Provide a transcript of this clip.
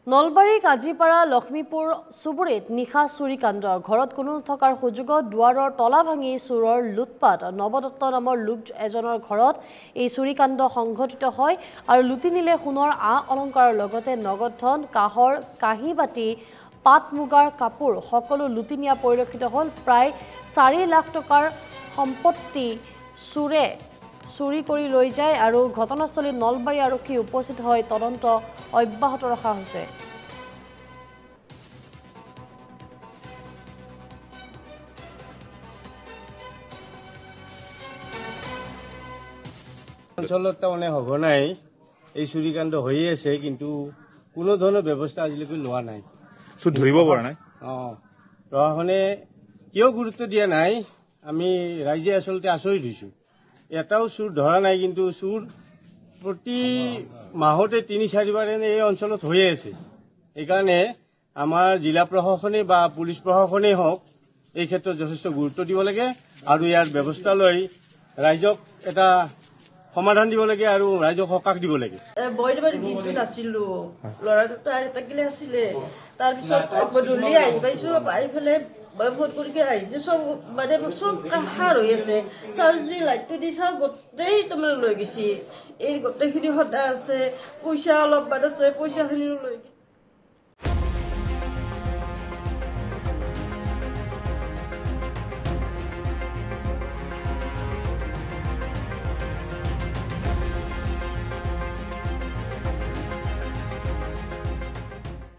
নলবাৰী কাজিপাৰা লক্ষ্মীপুৰ চুবুৰীত নিশা চুৰি কাণ্ড ঘৰত কোনো থকাৰ সুযোগত দুৱাৰৰ তলা ভাঙি চুৰৰ লুটপাট নৱদত্ত নামৰ লোক এজনৰ ঘৰত এই চুৰি কাণ্ড সংঘটিত হয় আৰু লুটি নিলে সোণৰ অলংকাৰৰ লগতে নগদ ধন কাহৰ কাঁহী বাটি পাট মুগাৰ কাপোৰ সকলো লুটি নিয়া পৰিলক্ষিত হ'ল প্ৰায় 4 লাখ টকাৰ সম্পত্তি চুৰি কৰি লৈ যায় আৰু ঘটনাস্থলীত নলবাৰী আৰক্ষী উপস্থিত হয় তদন্ত অব্যাহত ৰখা হৈছে অঞ্চলত তাৰমানে সঘনাই এই চুৰিকাণ্ড হৈয়ে আছে কিন্তু কোনো ধৰণৰ ব্যৱস্থা আজিলৈকে লোৱা নাই চুৰ ধৰিব পৰা নাই প্ৰশাসনে কিয় গুৰুত্ব দিয়া নাই আমি ৰাইজে আচলতে আচৰিত হৈছোঁ এটাও চুৰ ধৰা নাই কিন্তু চুৰ প্ৰতি মাহতে 3-4 বাৰ এই অঞ্চলত হৈয়ে আছে এইকাৰণে আমাৰ জিলা প্ৰশাসনে বা পুলিচ প্ৰশাসনেই হওক এই ক্ষেত্ৰত যথেষ্ট গুৰুত্ব দিব লাগে আৰু ইয়াৰ ব্যৱস্থা লৈ ৰাইজক এটা সমাধান দিব লাগে আৰু ৰাইজক সকাহ দিব লাগে বৈদবাৰী দিনটোত আছিলো ল'ৰা দুটা আৰু থাকিলে আছিলে তাৰপিছত গধূলি আহি পাইছো আহি পেলাই ভোট কৰি আহিছে চব মানে চব কাহাৰ হৈ আছে চাউজি লাইটটো দি চাওঁ গোটেই তাৰমানে লৈ গৈছে এই গোটেইখিনি সদায় আছে পইচা অলপমান আছে পইচাখিনিও লৈ গৈছে